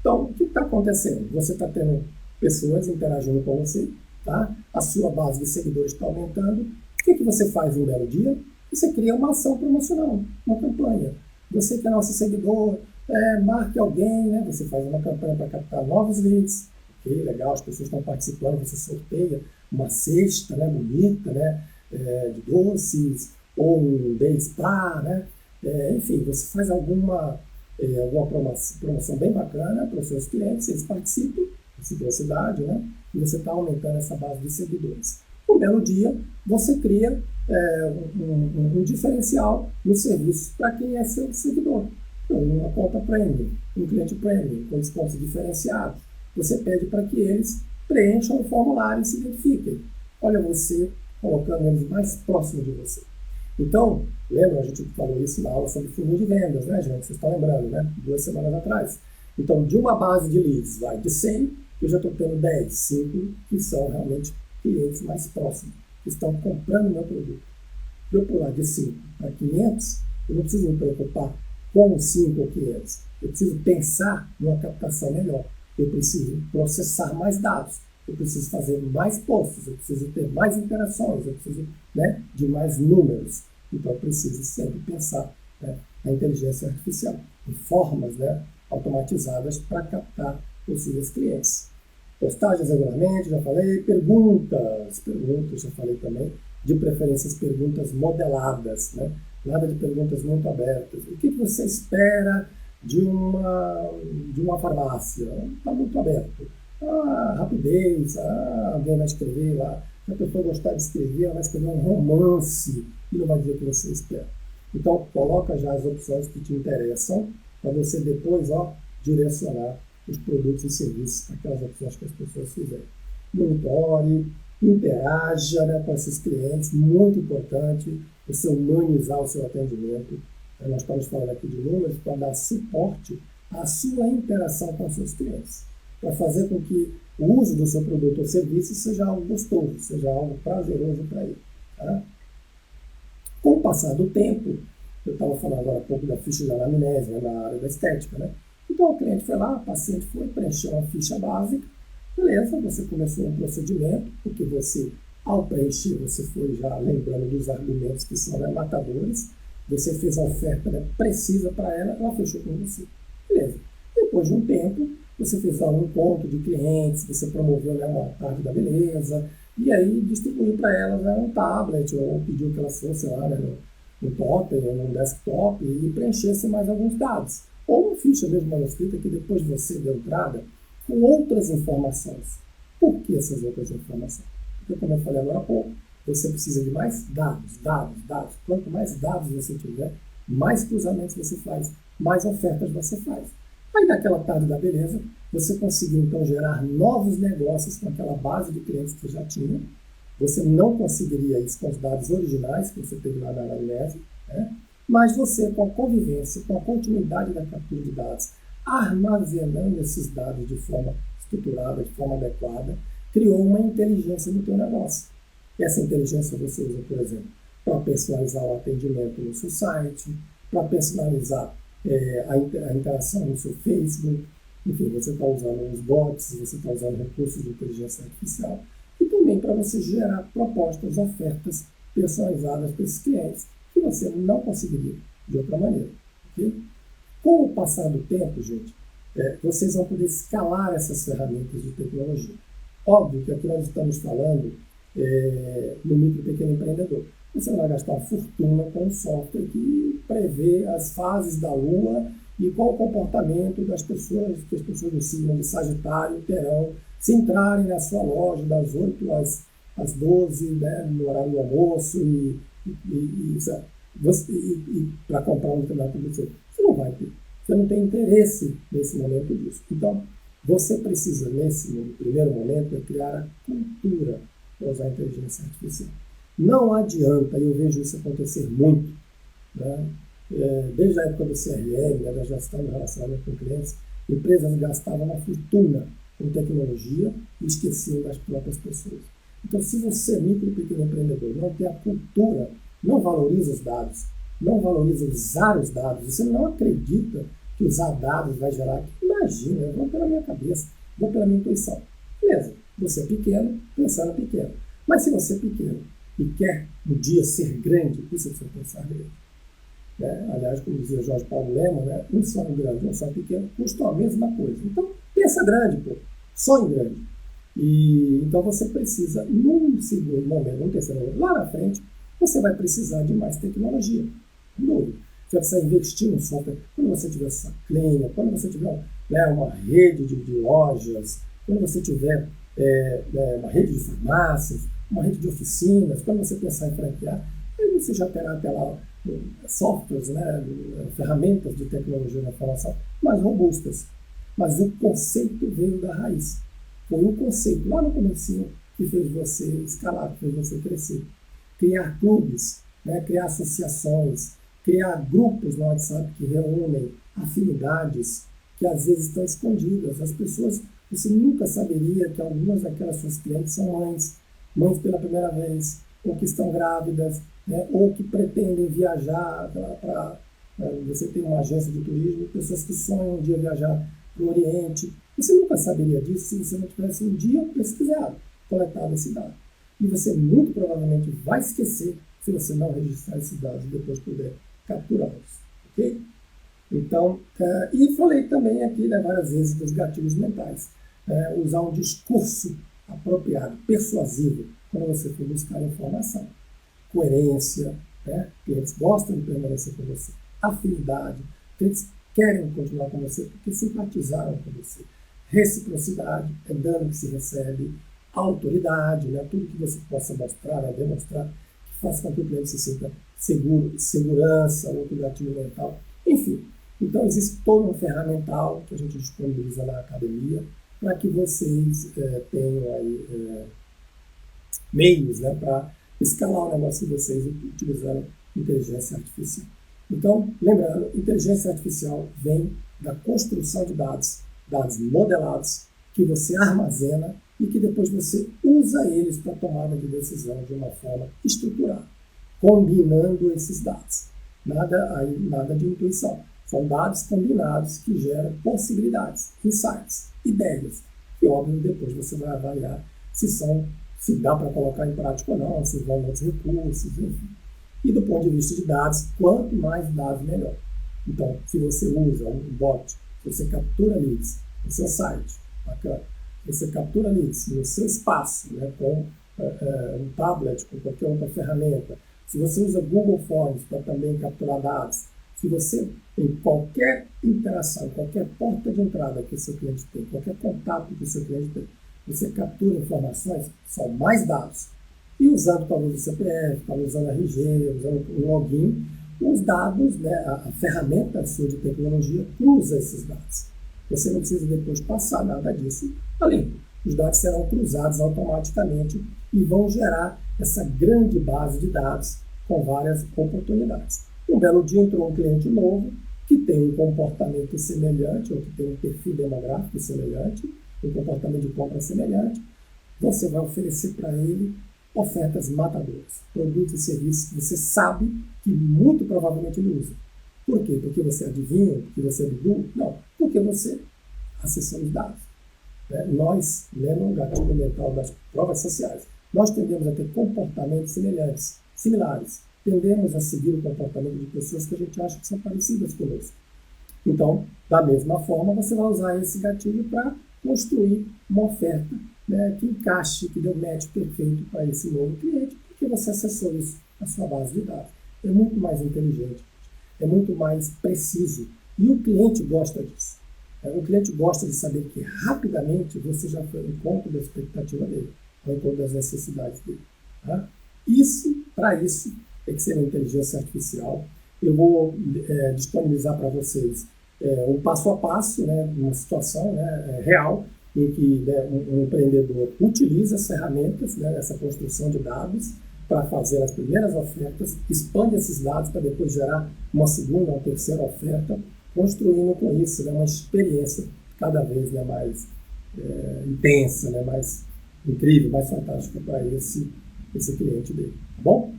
Então, o que está acontecendo? Você está tendo pessoas interagindo com você, tá? A sua base de seguidores está aumentando. O que você faz um belo dia? Você cria uma ação promocional, uma campanha. Você que é nosso seguidor, marque alguém, né? Você faz uma campanha para captar novos leads. Ok, legal, as pessoas estão participando, você sorteia uma cesta, né, bonita, né, de doces, ou um day spa, né? Enfim, você faz alguma promoção bem bacana para os seus clientes, eles participam, reciprocidade, né? E você está aumentando essa base de seguidores. Um belo dia, você cria um diferencial no serviço para quem é seu seguidor. Então, uma conta premium, um cliente premium, com descontos diferenciados. Você pede para que eles preencham o formulário e se identifiquem. Olha você colocando eles mais próximos de você. Então, lembra, a gente falou isso na aula sobre funil de vendas, né, gente? Vocês estão lembrando, né? 2 semanas atrás. Então, de uma base de leads, vai de 100, eu já estou tendo 10, 5 que são realmente clientes mais próximos, que estão comprando meu produto. Se eu pular de 5 para 500, eu não preciso me preocupar com 5 ou 500. Eu preciso pensar numa captação melhor. Eu preciso processar mais dados. Eu preciso fazer mais posts. Eu preciso ter mais interações. Eu preciso, né, de mais números. Então, eu preciso sempre pensar, né, na inteligência artificial, em formas, né, automatizadas para captar possíveis clientes. Postagens regularmente, já falei. Perguntas, já falei também. De preferência, as perguntas modeladas, né? Nada de perguntas muito abertas. O que você espera de uma farmácia? Está muito aberto. Rapidez, alguém vai escrever lá. Se a pessoa gostar de escrever, ela vai escrever um romance e não vai dizer o que você espera. Então, coloca já as opções que te interessam para você depois direcionar os produtos e serviços para aquelas opções que as pessoas fizerem. Monitore, interaja, né, com esses clientes, muito importante você humanizar o seu atendimento. Nós estamos falando aqui de números para dar suporte a sua interação com os seus clientes, para fazer com que o uso do seu produto ou serviço seja algo gostoso, seja algo prazeroso para ele. Tá? Com o passar do tempo, eu estava falando agora há pouco da ficha de anamnese, né, na área da estética, né? Então o cliente foi lá, o paciente foi, preencheu uma ficha básica, beleza, você começou um procedimento, porque você, ao preencher, você foi já lembrando dos argumentos que são, né, matadores, você fez a oferta, né, precisa para ela, ela fechou com você. Beleza. Depois de um tempo, você fez um encontro de clientes, você promoveu, né, uma tarde da beleza, e aí distribuiu para elas, né, um tablet, ou pediu que elas fossem lá, né, no totem ou no desktop e preenchesse mais alguns dados. Ou uma ficha mesmo manuscrita que depois você deu entrada com outras informações. Por que essas outras informações? Porque, como eu falei agora há pouco, você precisa de mais dados. Quanto mais dados você tiver, mais cruzamentos você faz, mais ofertas você faz. Aí naquela tarde da beleza, você conseguiu então gerar novos negócios com aquela base de clientes que já tinha. Você não conseguiria isso com os dados originais que você teve lá na anamnese, né? Mas você, com a convivência, com a continuidade da captura de dados, armazenando esses dados de forma estruturada, de forma adequada, criou uma inteligência no teu negócio. E essa inteligência você usa, por exemplo, para personalizar o atendimento no seu site, para personalizar a interação no seu Facebook, enfim, você está usando os bots, você está usando recursos de inteligência artificial, e também para você gerar propostas, ofertas personalizadas para esses clientes, que você não conseguiria de outra maneira. Okay? Com o passar do tempo, gente, vocês vão poder escalar essas ferramentas de tecnologia. Óbvio que aqui nós estamos falando no micro e pequeno empreendedor. Você vai gastar uma fortuna com um software que prevê as fases da Lua e qual o comportamento das pessoas, que as pessoas do signo de Sagitário terão se entrarem na sua loja das 8 às 12, né, no horário do almoço e para comprar um determinado produto. Você não vai ter. Você não tem interesse nesse momento disso. Então, você precisa, nesse primeiro momento, criar a cultura para usar a inteligência artificial. Não adianta, e eu vejo isso acontecer muito, né? Desde a época do CRM, né, da gestão do relacionamento com clientes, empresas gastavam uma fortuna com tecnologia e esqueciam das próprias pessoas. Então, se você, micro e pequeno empreendedor, não tem a cultura, não valoriza os dados, não valoriza usar os dados, você não acredita que usar dados vai gerar, imagina, eu vou pela minha cabeça, vou pela minha intuição. Beleza, você é pequeno, pensando pequeno. Mas se você é pequeno e quer um dia ser grande, você precisa pensar grande. Aliás, como dizia Jorge Paulo Lemann, né, um sonho grande e um sonho pequeno custam a mesma coisa. Então, pensa grande, pô, sonho grande. E então você precisa, num segundo momento, num terceiro momento, lá na frente, você vai precisar de mais tecnologia. De novo, você vai precisar investir no software. Quando você tiver sua clínica, quando você tiver, né, uma rede de lojas, quando você tiver uma rede de farmácias, uma rede de oficinas, quando você pensar em franquear, aí você já terá até lá softwares, né, ferramentas de tecnologia da informação mais robustas. Mas o conceito veio da raiz. Foi o conceito lá no comecinho que fez você escalar, que fez você crescer. Criar clubes, né, criar associações, criar grupos no WhatsApp que reúnem afinidades que às vezes estão escondidas. As pessoas, você nunca saberia que algumas daquelas suas clientes são mães pela primeira vez, ou que estão grávidas, né, ou que pretendem viajar para... Você tem uma agência de turismo, pessoas que sonham um dia viajar para o Oriente. Você nunca saberia disso se você não tivesse um dia pesquisado, coletado esse dado. E você muito provavelmente vai esquecer se você não registrar esses dados e depois puder capturá-los. Ok? Então, e falei também aqui, né, várias vezes dos gatilhos mentais. Usar um discurso apropriado, persuasivo, quando você for buscar informação. Coerência, né? Clientes gostam de permanecer com você. Afinidade, clientes querem continuar com você porque simpatizaram com você. Reciprocidade, é dano que se recebe. Autoridade, né? Tudo que você possa mostrar, né? Demonstrar, que faça com que o cliente se sinta seguro, segurança, outro gatilho mental. Enfim, então existe todo um ferramental que a gente disponibiliza na academia para que vocês tenham aí meios, né, para escalar o negócio de vocês utilizando inteligência artificial. Então, lembrando, inteligência artificial vem da construção de dados, dados modelados, que você armazena e que depois você usa eles para tomada de decisão de uma forma estruturada, combinando esses dados. Nada de intuição. São dados combinados que geram possibilidades, insights, ideias, que, óbvio, depois você vai avaliar se dá para colocar em prática ou não, se vão outros recursos, enfim. E do ponto de vista de dados, quanto mais dados, melhor. Então, se você usa um bot, se você captura leads no seu site, bacana, você captura leads no seu espaço, né, com um tablet, com qualquer outra ferramenta, se você usa Google Forms para também capturar dados, se você tem qualquer interação, qualquer porta de entrada que o seu cliente tem, qualquer contato que o seu cliente tem, você captura informações, são mais dados. E usando talvez o CPF, talvez usando RG, usando o login, os dados, né, a ferramenta sua de tecnologia cruza esses dados. Você não precisa depois passar nada disso ali. Os dados serão cruzados automaticamente e vão gerar essa grande base de dados com várias oportunidades. Um belo dia entrou um cliente novo que tem um comportamento semelhante, ou que tem um perfil demográfico semelhante, um comportamento de compra semelhante. Você vai oferecer para ele ofertas matadoras, produtos e serviços que você sabe que muito provavelmente ele usa. Por quê? Porque você adivinha, porque você é Dudu? Não, porque você acessou os dados. Nós, lembra o gatilho mental das provas sociais, nós tendemos a ter comportamentos similares. Tendemos a seguir o comportamento de pessoas que a gente acha que são parecidas conosco. Então, da mesma forma, você vai usar esse gatilho para construir uma oferta, né, que encaixe, que dê um match perfeito para esse novo cliente, porque você acessou isso na sua base de dados. É muito mais inteligente, é muito mais preciso. E o cliente gosta disso. O cliente gosta de saber que rapidamente você já foi ao encontro da expectativa dele, ao encontro das necessidades dele. Tá? Para isso, tem que ser uma inteligência artificial. Eu vou disponibilizar para vocês um passo a passo, né, uma situação, né, real, em que, né, um empreendedor utiliza as ferramentas, né, essa construção de dados para fazer as primeiras ofertas, expande esses dados para depois gerar uma segunda ou terceira oferta, construindo com isso, né, uma experiência cada vez, né, mais intensa, né, mais incrível, mais fantástica para esse cliente dele. Tá bom?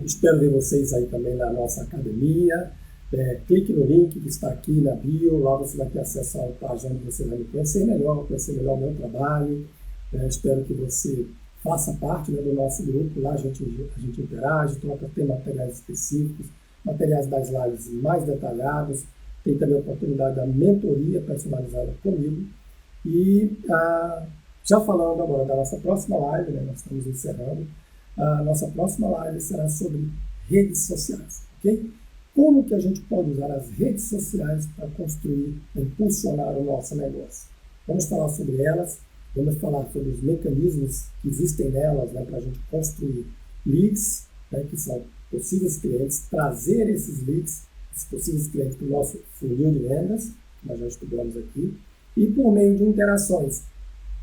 Espero ver vocês aí também na nossa academia. Clique no link que está aqui na bio, lá você vai ter acesso à página onde você vai me conhecer melhor o meu trabalho. Espero que você faça parte, né, do nosso grupo, lá a gente interage, tem materiais específicos, materiais das lives mais detalhados, tem também a oportunidade da mentoria personalizada comigo. E já falando agora da nossa próxima live, né, nós estamos encerrando, a nossa próxima live será sobre redes sociais, ok? Como que a gente pode usar as redes sociais para construir, impulsionar o nosso negócio? Vamos falar sobre elas, vamos falar sobre os mecanismos que existem nelas, né, para a gente construir leads, né, que são possíveis clientes, trazer esses leads, esses possíveis clientes para o nosso funil de vendas, que nós já estudamos aqui, e por meio de interações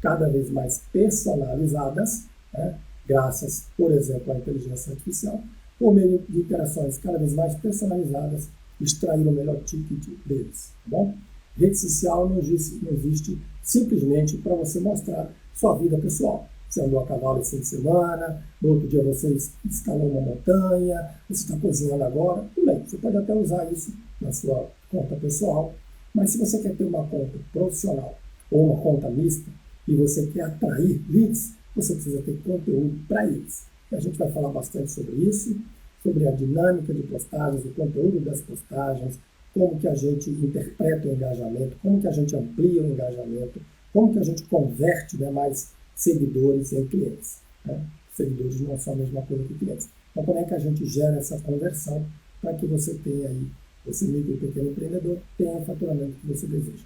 cada vez mais personalizadas, né, graças, por exemplo, à inteligência artificial, por meio de interações cada vez mais personalizadas, extrair o melhor ticket deles. Tá bom? Rede social não existe simplesmente para você mostrar sua vida pessoal. Você andou a cavalo esse fim de semana, no outro dia você escalou uma montanha, você está cozinhando agora, tudo bem, você pode até usar isso na sua conta pessoal, mas se você quer ter uma conta profissional ou uma conta mista e você quer atrair leads, você precisa ter conteúdo para eles. E a gente vai falar bastante sobre isso, sobre a dinâmica de postagens, o conteúdo das postagens, como que a gente interpreta o engajamento, como que a gente amplia o engajamento, como que a gente converte, né, mais seguidores em clientes. Né? Seguidores não são a mesma coisa que clientes. Então, como é que a gente gera essa conversão para que você tenha aí, esse micro e pequeno empreendedor, tenha o faturamento que você deseja.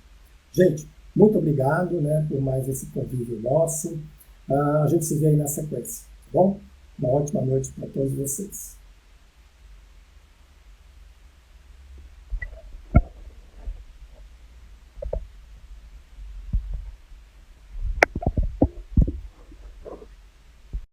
Gente, muito obrigado, né, por mais esse convívio nosso. A gente se vê aí na sequência, tá bom? Uma ótima noite para todos vocês.